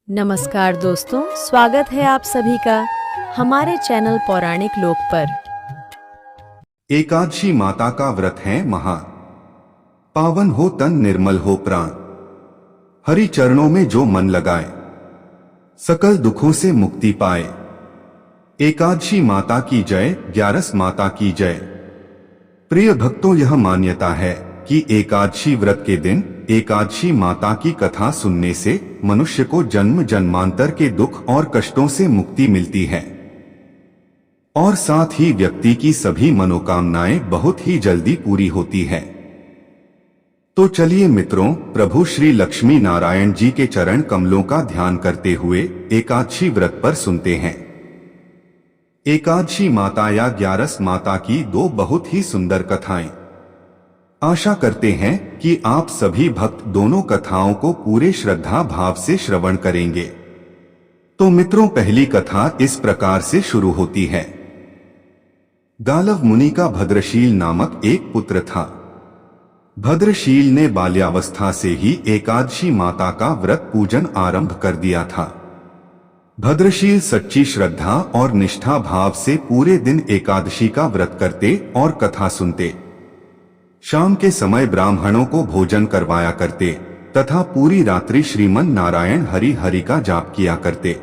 नमस्कार दोस्तों, स्वागत है आप सभी का हमारे चैनल पौराणिक लोक पर। एकादशी माता का व्रत है महान, पावन हो तन निर्मल हो प्राण। हरि चरणों में जो मन लगाए, सकल दुखों से मुक्ति पाए। एकादशी माता की जय, ग्यारस माता की जय। प्रिय भक्तों, यह मान्यता है कि एकादशी व्रत के दिन एकादशी माता की कथा सुनने से मनुष्य को जन्म जन्मांतर के दुख और कष्टों से मुक्ति मिलती है और साथ ही व्यक्ति की सभी मनोकामनाएं बहुत ही जल्दी पूरी होती है। तो चलिए मित्रों, प्रभु श्री लक्ष्मी नारायण जी के चरण कमलों का ध्यान करते हुए एकादशी व्रत पर सुनते हैं। एकादशी माता या ग्यारस माता की दो बहुत ही सुंदर कथाएं। आशा करते हैं कि आप सभी भक्त दोनों कथाओं को पूरे श्रद्धा भाव से श्रवण करेंगे। तो मित्रों, पहली कथा इस प्रकार से शुरू होती है। गालव मुनि का भद्रशील नामक एक पुत्र था। भद्रशील ने बाल्यावस्था से ही एकादशी माता का व्रत पूजन आरंभ कर दिया था। भद्रशील सच्ची श्रद्धा और निष्ठा भाव से पूरे दिन एकादशी का व्रत करते और कथा सुनते। शाम के समय ब्राह्मणों को भोजन करवाया करते तथा पूरी रात्रि श्रीमन नारायण हरि हरि का जाप किया करते।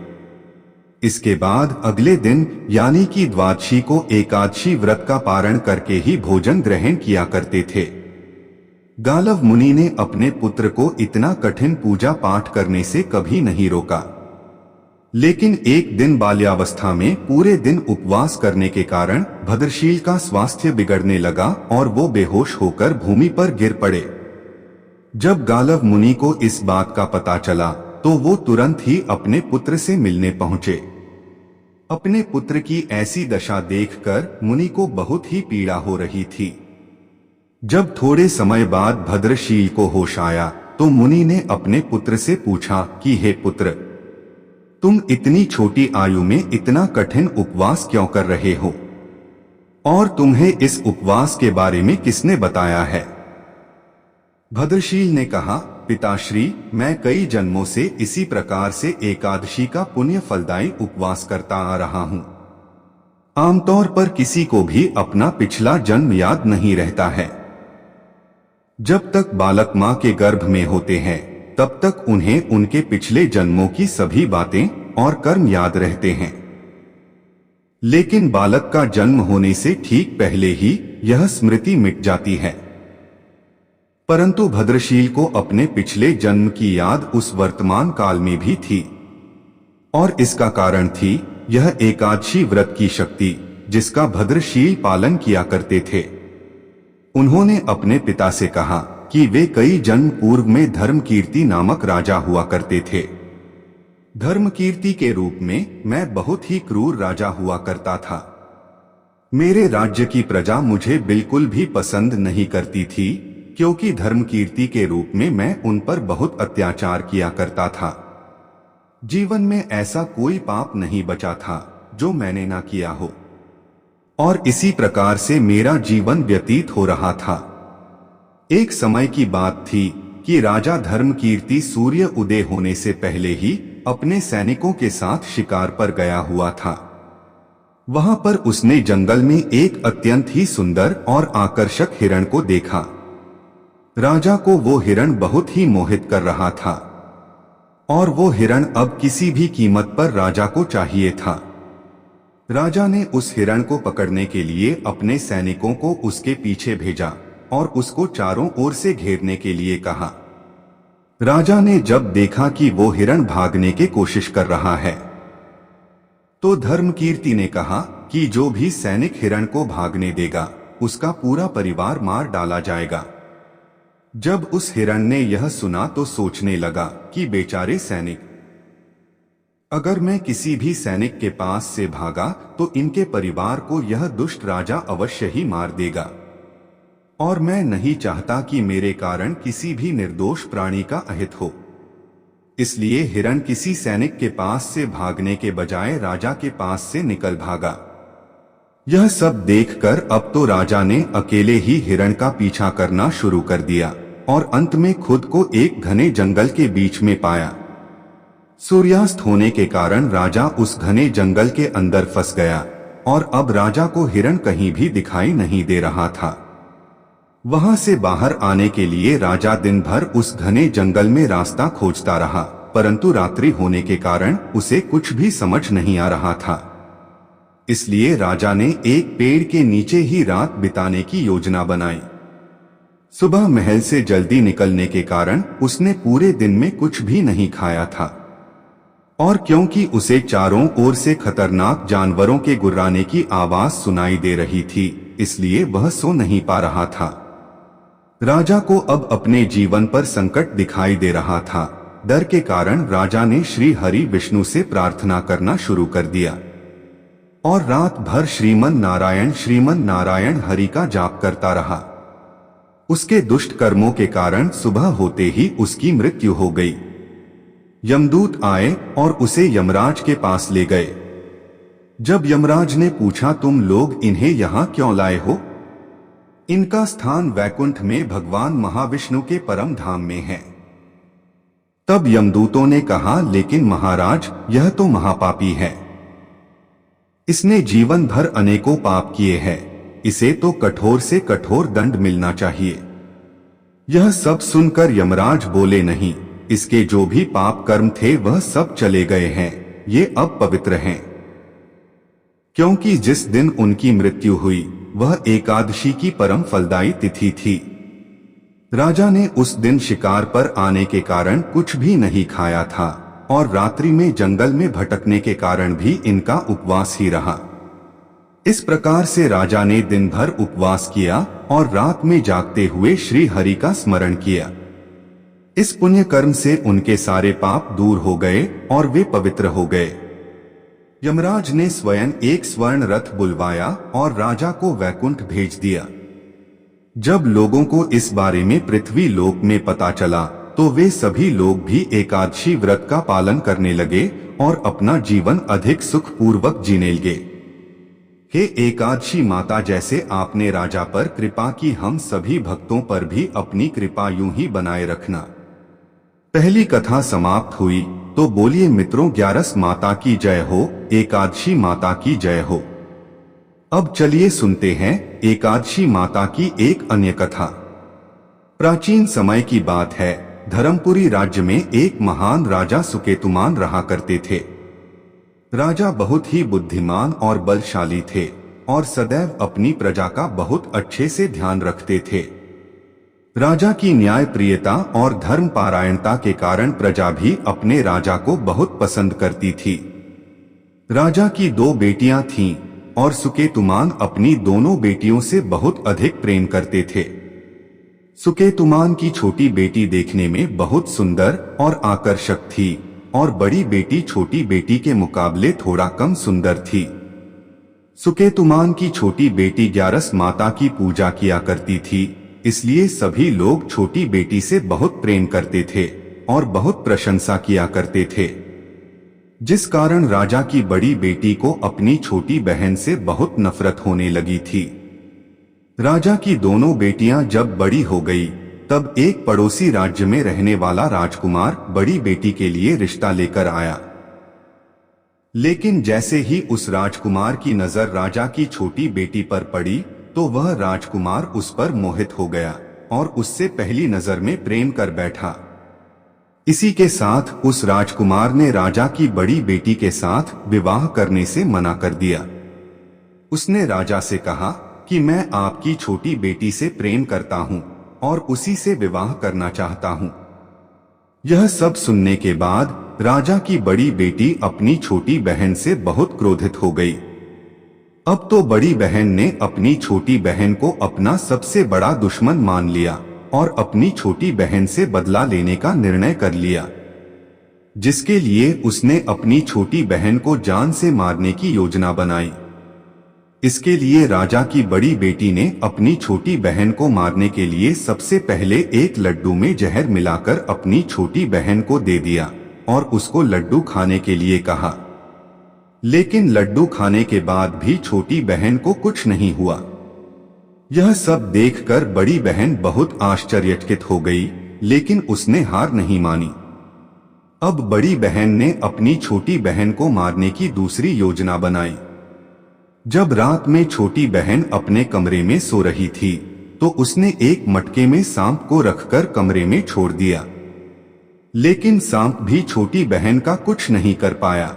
इसके बाद अगले दिन यानी कि द्वादशी को एकादशी व्रत का पारण करके ही भोजन ग्रहण किया करते थे। गालव मुनि ने अपने पुत्र को इतना कठिन पूजा पाठ करने से कभी नहीं रोका, लेकिन एक दिन बाल्यावस्था में पूरे दिन उपवास करने के कारण भद्रशील का स्वास्थ्य बिगड़ने लगा और वो बेहोश होकर भूमि पर गिर पड़े। जब गालव मुनि को इस बात का पता चला तो वो तुरंत ही अपने पुत्र से मिलने पहुंचे। अपने पुत्र की ऐसी दशा देखकर मुनि को बहुत ही पीड़ा हो रही थी। जब थोड़े समय बाद भद्रशील को होश आया तो मुनि ने अपने पुत्र से पूछा कि हे पुत्र, तुम इतनी छोटी आयु में इतना कठिन उपवास क्यों कर रहे हो और तुम्हें इस उपवास के बारे में किसने बताया है? भद्रशील ने कहा, पिताश्री, मैं कई जन्मों से इसी प्रकार से एकादशी का पुण्य फलदायी उपवास करता आ रहा हूं। आमतौर पर किसी को भी अपना पिछला जन्म याद नहीं रहता है। जब तक बालक मां के गर्भ में होते हैं तब तक उन्हें उनके पिछले जन्मों की सभी बातें और कर्म याद रहते हैं, लेकिन बालक का जन्म होने से ठीक पहले ही यह स्मृति मिट जाती है। परंतु भद्रशील को अपने पिछले जन्म की याद उस वर्तमान काल में भी थी और इसका कारण थी यह एकादशी व्रत की शक्ति जिसका भद्रशील पालन किया करते थे। उन्होंने अपने पिता से कहा कि वे कई जन्म पूर्व में धर्मकीर्ति नामक राजा हुआ करते थे। धर्मकीर्ति के रूप में मैं बहुत ही क्रूर राजा हुआ करता था। मेरे राज्य की प्रजा मुझे बिल्कुल भी पसंद नहीं करती थी क्योंकि धर्मकीर्ति के रूप में मैं उन पर बहुत अत्याचार किया करता था। जीवन में ऐसा कोई पाप नहीं बचा था जो मैंने ना किया हो और इसी प्रकार से मेरा जीवन व्यतीत हो रहा था। एक समय की बात थी कि राजा धर्मकीर्ति सूर्य उदय होने से पहले ही अपने सैनिकों के साथ शिकार पर गया हुआ था। वहां पर उसने जंगल में एक अत्यंत ही सुंदर और आकर्षक हिरण को देखा। राजा को वो हिरण बहुत ही मोहित कर रहा था और वो हिरण अब किसी भी कीमत पर राजा को चाहिए था। राजा ने उस हिरण को पकड़ने के लिए अपने सैनिकों को उसके पीछे भेजा और उसको चारों ओर से घेरने के लिए कहा। राजा ने जब देखा कि वो हिरण भागने की कोशिश कर रहा है तो धर्मकीर्ति ने कहा कि जो भी सैनिक हिरण को भागने देगा उसका पूरा परिवार मार डाला जाएगा। जब उस हिरण ने यह सुना तो सोचने लगा कि बेचारे सैनिक, अगर मैं किसी भी सैनिक के पास से भागा तो इनके परिवार को यह दुष्ट राजा अवश्य ही मार देगा और मैं नहीं चाहता कि मेरे कारण किसी भी निर्दोष प्राणी का अहित हो। इसलिए हिरण किसी सैनिक के पास से भागने के बजाय राजा के पास से निकल भागा। यह सब देखकर अब तो राजा ने अकेले ही हिरण का पीछा करना शुरू कर दिया और अंत में खुद को एक घने जंगल के बीच में पाया। सूर्यास्त होने के कारण राजा उस घने जंगल के अंदर फंस गया और अब राजा को हिरण कहीं भी दिखाई नहीं दे रहा था। वहां से बाहर आने के लिए राजा दिन भर उस घने जंगल में रास्ता खोजता रहा, परंतु रात्रि होने के कारण उसे कुछ भी समझ नहीं आ रहा था। इसलिए राजा ने एक पेड़ के नीचे ही रात बिताने की योजना बनाई। सुबह महल से जल्दी निकलने के कारण उसने पूरे दिन में कुछ भी नहीं खाया था, और क्योंकि उसे चारों ओर से खतरनाक जानवरों के गुर्राने की आवाज सुनाई दे रही थी, इसलिए वह सो नहीं पा रहा था। राजा को अब अपने जीवन पर संकट दिखाई दे रहा था। डर के कारण राजा ने श्री हरि विष्णु से प्रार्थना करना शुरू कर दिया और रात भर श्रीमन नारायण हरि का जाप करता रहा। उसके दुष्ट कर्मों के कारण सुबह होते ही उसकी मृत्यु हो गई। यमदूत आए और उसे यमराज के पास ले गए। जब यमराज ने पूछा, तुम लोग इन्हें यहाँ क्यों लाए हो? इनका स्थान वैकुंठ में भगवान महाविष्णु के परम धाम में है। तब यमदूतों ने कहा, लेकिन महाराज, यह तो महापापी है। इसने जीवन भर अनेकों पाप किए हैं। इसे तो कठोर से कठोर दंड मिलना चाहिए। यह सब सुनकर यमराज बोले, नहीं, इसके जो भी पाप कर्म थे वह सब चले गए हैं। ये अब पवित्र हैं, क्योंकि जिस दिन उनकी मृत्यु हुई वह एकादशी की परम फलदायी तिथि थी। राजा ने उस दिन शिकार पर आने के कारण कुछ भी नहीं खाया था और रात्रि में जंगल में भटकने के कारण भी इनका उपवास ही रहा। इस प्रकार से राजा ने दिन भर उपवास किया और रात में जागते हुए श्री हरि का स्मरण किया। इस पुण्य कर्म से उनके सारे पाप दूर हो गए और वे पवित्र हो गए। यमराज ने स्वयं एक स्वर्ण रथ बुलवाया और राजा को वैकुंठ भेज दिया। जब लोगों को इस बारे में पृथ्वी लोक में पता चला तो वे सभी लोग भी एकादशी व्रत का पालन करने लगे और अपना जीवन अधिक सुखपूर्वक जीने लगे। हे एकादशी माता, जैसे आपने राजा पर कृपा की, हम सभी भक्तों पर भी अपनी कृपा यूं ही बनाए रखना। पहली कथा समाप्त हुई तो बोलिए मित्रों, ग्यारस माता की जय हो, एकादशी माता की जय हो। अब चलिए सुनते हैं एकादशी माता की एक अन्य कथा। प्राचीन समय की बात है। धर्मपुरी राज्य में एक महान राजा सुकेतुमान रहा करते थे। राजा बहुत ही बुद्धिमान और बलशाली थे और सदैव अपनी प्रजा का बहुत अच्छे से ध्यान रखते थे। राजा की न्याय प्रियता और धर्म पारायणता के कारण प्रजा भी अपने राजा को बहुत पसंद करती थी। राजा की 2 बेटियां थीं और सुकेतुमान अपनी दोनों बेटियों से बहुत अधिक प्रेम करते थे। सुकेतुमान की छोटी बेटी देखने में बहुत सुंदर और आकर्षक थी और बड़ी बेटी छोटी बेटी के मुकाबले थोड़ा कम सुंदर थी। सुकेतुमान की छोटी बेटी ग्यारस माता की पूजा किया करती थी, इसलिए सभी लोग छोटी बेटी से बहुत प्रेम करते थे और बहुत प्रशंसा किया करते थे, जिस कारण राजा की बड़ी बेटी को अपनी छोटी बहन से बहुत नफरत होने लगी थी। राजा की दोनों बेटियां जब बड़ी हो गई तब एक पड़ोसी राज्य में रहने वाला राजकुमार बड़ी बेटी के लिए रिश्ता लेकर आया। लेकिन जैसे ही उस राजकुमार की नजर राजा की छोटी बेटी पर पड़ी तो वह राजकुमार उस पर मोहित हो गया और उससे पहली नजर में प्रेम कर बैठा। इसी के साथ उस राजकुमार ने राजा की बड़ी बेटी के साथ विवाह करने से मना कर दिया। उसने राजा से कहा कि मैं आपकी छोटी बेटी से प्रेम करता हूं और उसी से विवाह करना चाहता हूं। यह सब सुनने के बाद राजा की बड़ी बेटी अपनी छोटी बहन से बहुत क्रोधित हो गई। अब तो बड़ी बहन ने अपनी छोटी बहन को अपना सबसे बड़ा दुश्मन मान लिया और अपनी छोटी बहन से बदला लेने का निर्णय कर लिया, जिसके लिए उसने अपनी छोटी बहन को जान से मारने की योजना बनाई। इसके लिए राजा की बड़ी बेटी ने अपनी छोटी बहन को मारने के लिए सबसे पहले एक लड्डू में जहर मिलाकर अपनी छोटी बहन को दे दिया और उसको लड्डू खाने के लिए कहा। लेकिन लड्डू खाने के बाद भी छोटी बहन को कुछ नहीं हुआ। यह सब देखकर बड़ी बहन बहुत आश्चर्यचकित हो गई, लेकिन उसने हार नहीं मानी। अब बड़ी बहन ने अपनी छोटी बहन को मारने की दूसरी योजना बनाई। जब रात में छोटी बहन अपने कमरे में सो रही थी तो उसने एक मटके में सांप को रखकर कमरे में छोड़ दिया, लेकिन सांप भी छोटी बहन का कुछ नहीं कर पाया।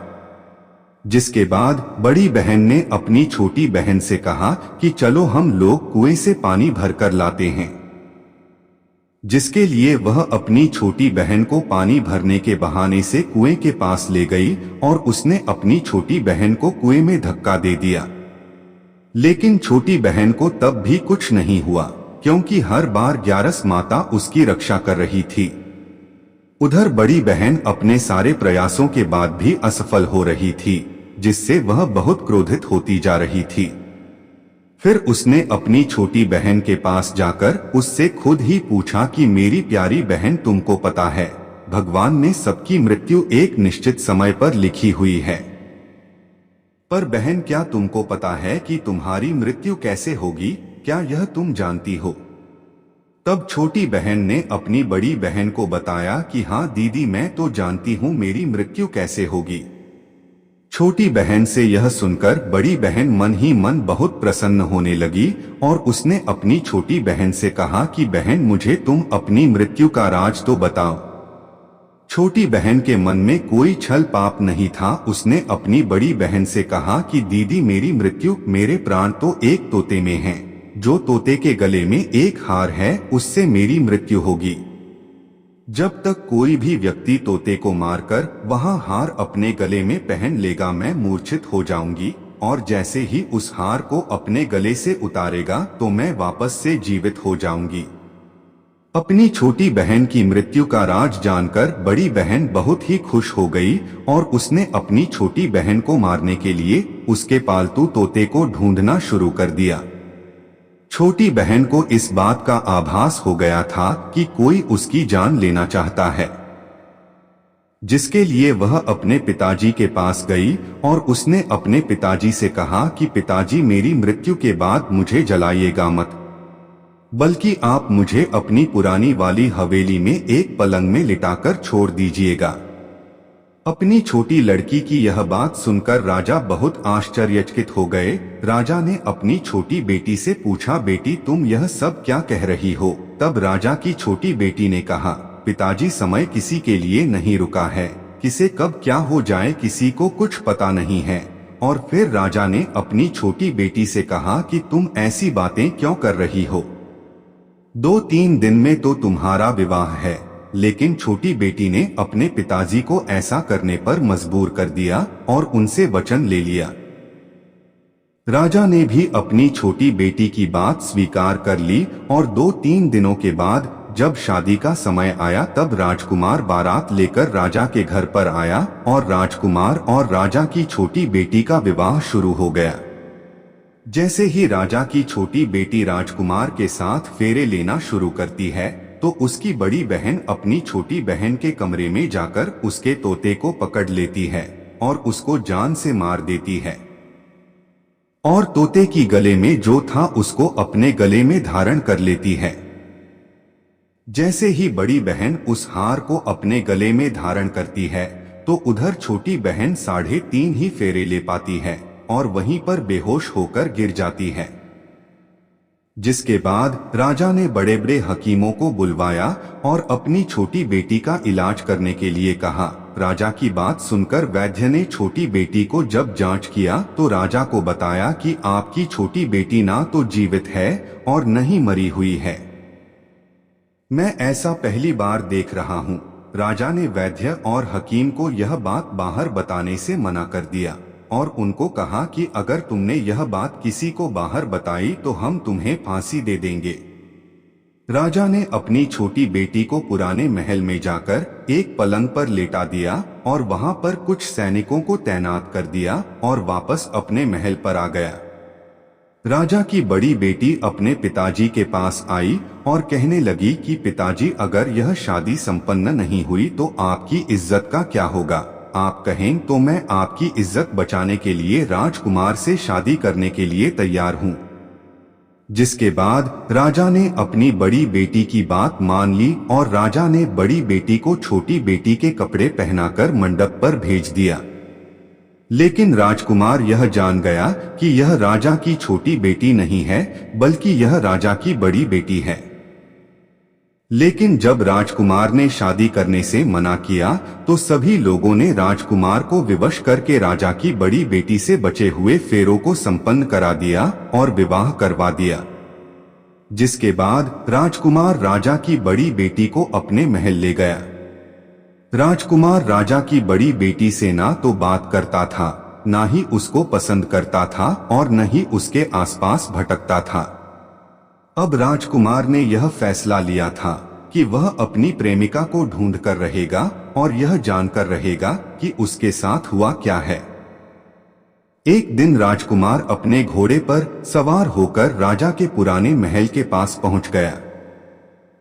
जिसके बाद बड़ी बहन ने अपनी छोटी बहन से कहा कि चलो हम लोग कुएं से पानी भरकर लाते हैं, जिसके लिए वह अपनी छोटी बहन को पानी भरने के बहाने से कुएं के पास ले गई और उसने अपनी छोटी बहन को कुएं में धक्का दे दिया। लेकिन छोटी बहन को तब भी कुछ नहीं हुआ, क्योंकि हर बार ग्यारस माता उसकी रक्षा कर रही थी। उधर बड़ी बहन अपने सारे प्रयासों के बाद भी असफल हो रही थी, जिससे वह बहुत क्रोधित होती जा रही थी। फिर उसने अपनी छोटी बहन के पास जाकर उससे खुद ही पूछा कि मेरी प्यारी बहन, तुमको पता है भगवान ने सबकी मृत्यु एक निश्चित समय पर लिखी हुई है, पर बहन क्या तुमको पता है कि तुम्हारी मृत्यु कैसे होगी? क्या यह तुम जानती हो? तब छोटी बहन ने अपनी बड़ी बहन को बताया कि हाँ दीदी, मैं तो जानती हूँ मेरी मृत्यु कैसे होगी। छोटी बहन से यह सुनकर बड़ी बहन मन ही मन बहुत प्रसन्न होने लगी और उसने अपनी छोटी बहन से कहा कि बहन, मुझे तुम अपनी मृत्यु का राज तो बताओ। छोटी बहन के मन में कोई छल पाप नहीं था। उसने अपनी बड़ी बहन से कहा कि दीदी, मेरी मृत्यु, मेरे प्राण तो एक तोते में हैं। जो तोते के गले में एक हार है उससे मेरी मृत्यु होगी। जब तक कोई भी व्यक्ति तोते को मारकर वहां हार अपने गले में पहन लेगा, मैं मूर्छित हो जाऊंगी, और जैसे ही उस हार को अपने गले से उतारेगा तो मैं वापस से जीवित हो जाऊंगी। अपनी छोटी बहन की मृत्यु का राज जानकर बड़ी बहन बहुत ही खुश हो गई और उसने अपनी छोटी बहन को मारने के लिए उसके पालतू तोते को ढूंढना शुरू कर दिया। छोटी बहन को इस बात का आभास हो गया था कि कोई उसकी जान लेना चाहता है, जिसके लिए वह अपने पिताजी के पास गई और उसने अपने पिताजी से कहा कि पिताजी, मेरी मृत्यु के बाद मुझे जलाइएगा मत, बल्कि आप मुझे अपनी पुरानी वाली हवेली में एक पलंग में लिटाकर छोड़ दीजिएगा। अपनी छोटी लड़की की यह बात सुनकर राजा बहुत आश्चर्यचकित हो गए। राजा ने अपनी छोटी बेटी से पूछा, बेटी, तुम यह सब क्या कह रही हो? तब राजा की छोटी बेटी ने कहा, पिताजी, समय किसी के लिए नहीं रुका है, किसे कब क्या हो जाए किसी को कुछ पता नहीं है। और फिर राजा ने अपनी छोटी बेटी से कहा कि तुम ऐसी बातें क्यों कर रही हो? 2-3 दिन में तो तुम्हारा विवाह है। लेकिन छोटी बेटी ने अपने पिताजी को ऐसा करने पर मजबूर कर दिया और उनसे वचन ले लिया। राजा ने भी अपनी छोटी बेटी की बात स्वीकार कर ली और 2-3 दिनों के बाद जब शादी का समय आया तब राजकुमार बारात लेकर राजा के घर पर आया और राजकुमार और राजा की छोटी बेटी का विवाह शुरू हो गया। जैसे ही राजा की छोटी बेटी राजकुमार के साथ फेरे लेना शुरू करती है तो उसकी बड़ी बहन अपनी छोटी बहन के कमरे में जाकर उसके तोते को पकड़ लेती है और उसको जान से मार देती है और तोते की गले में जो था उसको अपने गले में धारण कर लेती है। जैसे ही बड़ी बहन उस हार को अपने गले में धारण करती है तो उधर छोटी बहन 3.5 ही फेरे ले पाती है और वहीं पर बेहोश होकर गिर जाती है। जिसके बाद राजा ने बड़े बड़े हकीमों को बुलवाया और अपनी छोटी बेटी का इलाज करने के लिए कहा। राजा की बात सुनकर वैद्य ने छोटी बेटी को जब जांच किया तो राजा को बताया कि आपकी छोटी बेटी ना तो जीवित है और न ही मरी हुई है। मैं ऐसा पहली बार देख रहा हूँ। राजा ने वैद्य और हकीम को यह बात बाहर बताने से मना कर दिया और उनको कहा कि अगर तुमने यह बात किसी को बाहर बताई तो हम तुम्हें फांसी दे देंगे। राजा ने अपनी छोटी बेटी को पुराने महल में जाकर एक पलंग पर लेटा दिया और वहां पर कुछ सैनिकों को तैनात कर दिया और वापस अपने महल पर आ गया। राजा की बड़ी बेटी अपने पिताजी के पास आई और कहने लगी कि पिताजी, अगर यह शादी संपन्न नहीं हुई तो आपकी इज्जत का क्या होगा? आप कहें तो मैं आपकी इज्जत बचाने के लिए राजकुमार से शादी करने के लिए तैयार हूँ। जिसके बाद राजा ने अपनी बड़ी बेटी की बात मान ली और राजा ने बड़ी बेटी को छोटी बेटी के कपड़े पहनाकर मंडप पर भेज दिया। लेकिन राजकुमार यह जान गया कि यह राजा की छोटी बेटी नहीं है, बल्कि यह राजा की बड़ी बेटी है। लेकिन जब राजकुमार ने शादी करने से मना किया तो सभी लोगों ने राजकुमार को विवश करके राजा की बड़ी बेटी से बचे हुए फेरों को संपन्न करा दिया और विवाह करवा दिया। जिसके बाद राजकुमार राजा की बड़ी बेटी को अपने महल ले गया। राजकुमार राजा की बड़ी बेटी से ना तो बात करता था, ना ही उसको पसंद करता था और न ही उसके आसपास भटकता था। अब राजकुमार ने यह फैसला लिया था कि वह अपनी प्रेमिका को ढूंढ कर रहेगा और यह जानकर रहेगा कि उसके साथ हुआ क्या है। एक दिन राजकुमार अपने घोड़े पर सवार होकर राजा के पुराने महल के पास पहुंच गया,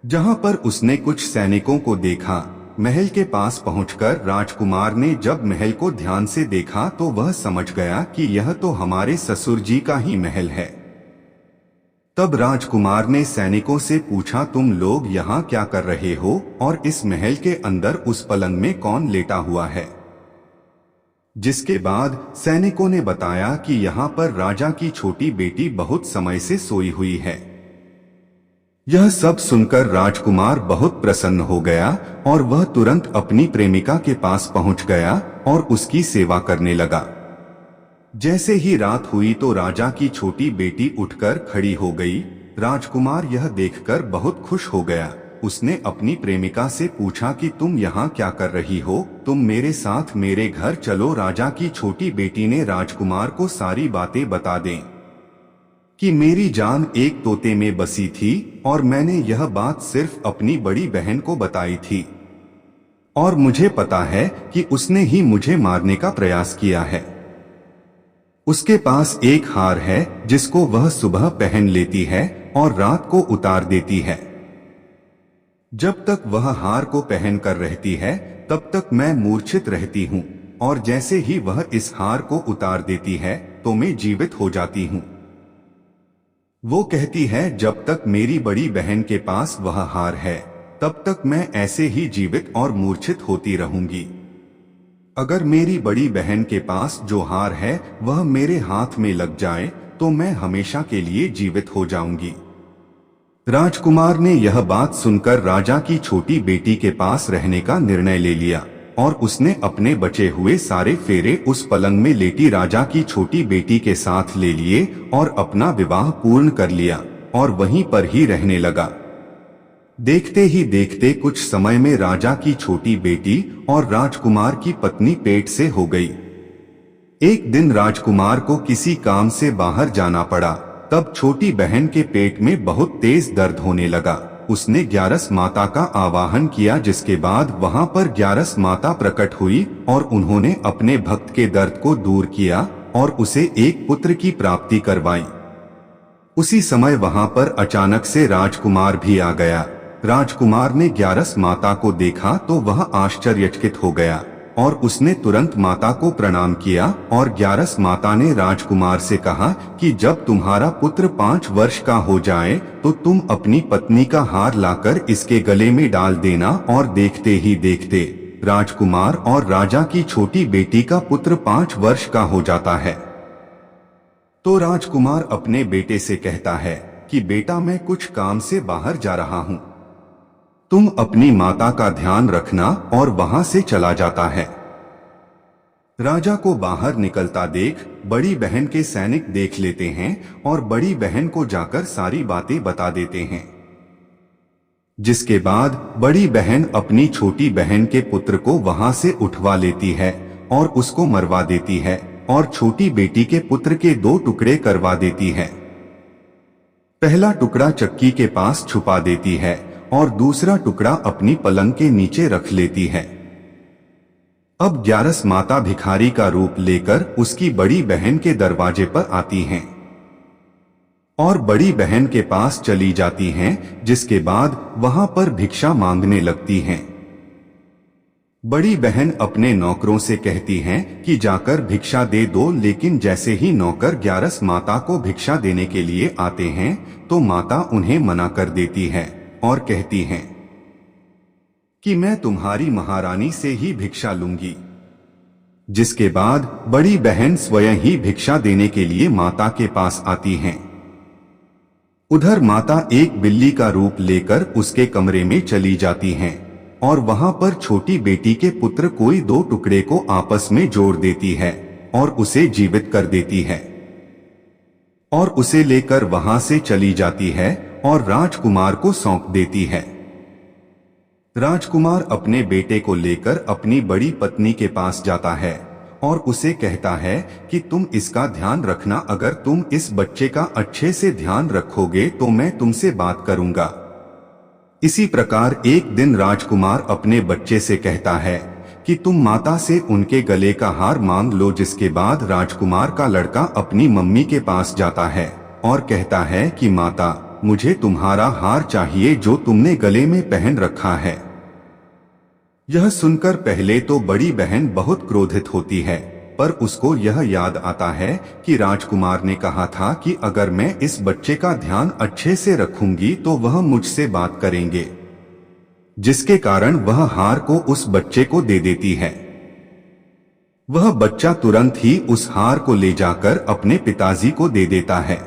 जहां पर उसने कुछ सैनिकों को देखा। महल के पास पहुंचकर राजकुमार ने जब महल को ध्यान से देखा तो वह समझ गया कि यह तो हमारे ससुर जी का ही महल है। तब राजकुमार ने सैनिकों से पूछा, तुम लोग यहाँ क्या कर रहे हो और इस महल के अंदर उस पलंग में कौन लेटा हुआ है? जिसके बाद सैनिकों ने बताया कि यहाँ पर राजा की छोटी बेटी बहुत समय से सोई हुई है। यह सब सुनकर राजकुमार बहुत प्रसन्न हो गया और वह तुरंत अपनी प्रेमिका के पास पहुंच गया और उसकी सेवा करने लगा। जैसे ही रात हुई तो राजा की छोटी बेटी उठकर खड़ी हो गई। राजकुमार यह देखकर बहुत खुश हो गया। उसने अपनी प्रेमिका से पूछा कि तुम यहाँ क्या कर रही हो? तुम मेरे साथ मेरे घर चलो। राजा की छोटी बेटी ने राजकुमार को सारी बातें बता दें कि मेरी जान एक तोते में बसी थी और मैंने यह बात सिर्फ अपनी बड़ी बहन को बताई थी और मुझे पता है कि उसने ही मुझे मारने का प्रयास किया है। उसके पास एक हार है जिसको वह सुबह पहन लेती है और रात को उतार देती है। जब तक वह हार को पहन कर रहती है तब तक मैं मूर्छित रहती हूँ और जैसे ही वह इस हार को उतार देती है तो मैं जीवित हो जाती हूँ। वो कहती है जब तक मेरी बड़ी बहन के पास वह हार है तब तक मैं ऐसे ही जीवित और मूर्छित होती रहूंगी। अगर मेरी बड़ी बहन के पास जो हार है वह मेरे हाथ में लग जाए तो मैं हमेशा के लिए जीवित हो जाऊंगी। राजकुमार ने यह बात सुनकर राजा की छोटी बेटी के पास रहने का निर्णय ले लिया और उसने अपने बचे हुए सारे फेरे उस पलंग में लेटी राजा की छोटी बेटी के साथ ले लिए और अपना विवाह पूर्ण कर लिया और वहीं पर ही रहने लगा। देखते ही देखते कुछ समय में राजा की छोटी बेटी और राजकुमार की पत्नी पेट से हो गई। एक दिन राजकुमार को किसी काम से बाहर जाना पड़ा। तब छोटी बहन के पेट में बहुत तेज दर्द होने लगा। उसने ग्यारस माता का आवाहन किया, जिसके बाद वहां पर ग्यारस माता प्रकट हुई और उन्होंने अपने भक्त के दर्द को दूर किया और उसे एक पुत्र की प्राप्ति करवाई। उसी समय वहां पर अचानक से राजकुमार भी आ गया। राजकुमार ने ग्यारस माता को देखा तो वह आश्चर्यचकित हो गया और उसने तुरंत माता को प्रणाम किया और ग्यारस माता ने राजकुमार से कहा कि जब तुम्हारा पुत्र 5 वर्ष का हो जाए तो तुम अपनी पत्नी का हार लाकर इसके गले में डाल देना। और देखते ही देखते राजकुमार और राजा की छोटी बेटी का पुत्र 5 वर्ष का हो जाता है। तो राजकुमार अपने बेटे से कहता है कि बेटा, मैं कुछ काम से बाहर जा रहा हूँ, तुम अपनी माता का ध्यान रखना, और वहां से चला जाता है। राजा को बाहर निकलता देख बड़ी बहन के सैनिक देख लेते हैं और बड़ी बहन को जाकर सारी बातें बता देते हैं। जिसके बाद बड़ी बहन अपनी छोटी बहन के पुत्र को वहां से उठवा लेती है और उसको मरवा देती है और छोटी बेटी के पुत्र के 2 टुकड़े करवा देती है। पहला टुकड़ा चक्की के पास छुपा देती है और दूसरा टुकड़ा अपनी पलंग के नीचे रख लेती है। अब ग्यारस माता भिखारी का रूप लेकर उसकी बड़ी बहन के दरवाजे पर आती हैं और बड़ी बहन के पास चली जाती हैं, जिसके बाद वहां पर भिक्षा मांगने लगती हैं। बड़ी बहन अपने नौकरों से कहती हैं कि जाकर भिक्षा दे दो, लेकिन जैसे ही नौकर ग्यारस माता को भिक्षा देने के लिए आते हैं तो माता उन्हें मना कर देती है और कहती हैं कि मैं तुम्हारी महारानी से ही भिक्षा लूंगी। जिसके बाद बड़ी बहन स्वयं ही भिक्षा देने के लिए माता के पास आती हैं। उधर माता एक बिल्ली का रूप लेकर उसके कमरे में चली जाती हैं और वहां पर छोटी बेटी के पुत्र कोई दो टुकड़े को आपस में जोड़ देती है और उसे जीवित कर देती है और उसे लेकर वहां से चली जाती है और राजकुमार को सौंप देती है। राजकुमार अपने बेटे को लेकर अपनी बड़ी पत्नी के पास जाता है और उसे कहता है कि तुम इसका ध्यान रखना, अगर तुम इस बच्चे का अच्छे से ध्यान रखोगे तो मैं तुमसे बात करूंगा। इसी प्रकार एक दिन राजकुमार अपने बच्चे से कहता है कि तुम माता से उनके गले का हार मांग लो। जिसके बाद राजकुमार का लड़का अपनी मम्मी के पास जाता है और कहता है कि माता, मुझे तुम्हारा हार चाहिए जो तुमने गले में पहन रखा है। यह सुनकर पहले तो बड़ी बहन बहुत क्रोधित होती है, पर उसको यह याद आता है कि राजकुमार ने कहा था कि अगर मैं इस बच्चे का ध्यान अच्छे से रखूंगी तो वह मुझसे बात करेंगे, जिसके कारण वह हार को उस बच्चे को दे देती है। वह बच्चा तुरंत ही उस हार को ले जाकर अपने पिताजी को दे देता है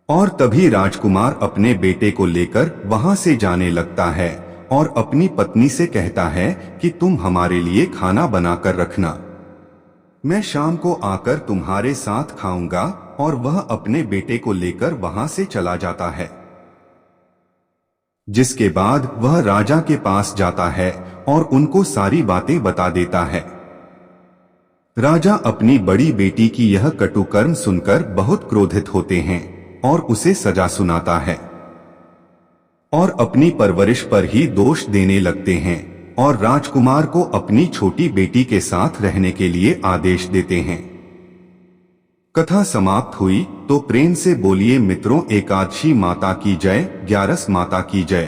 और तभी राजकुमार अपने बेटे को लेकर वहां से जाने लगता है और अपनी पत्नी से कहता है कि तुम हमारे लिए खाना बनाकर रखना, मैं शाम को आकर तुम्हारे साथ खाऊंगा। और वह अपने बेटे को लेकर वहां से चला जाता है। जिसके बाद वह राजा के पास जाता है और उनको सारी बातें बता देता है। राजा अपनी बड़ी बेटी की यह कटुकर्म सुनकर बहुत क्रोधित होते हैं और उसे सजा सुनाता है और अपनी परवरिश पर ही दोष देने लगते हैं और राजकुमार को अपनी छोटी बेटी के साथ रहने के लिए आदेश देते हैं। कथा समाप्त हुई तो प्रेम से बोलिए मित्रों, एकादशी माता की जय, ग्यारस माता की जय।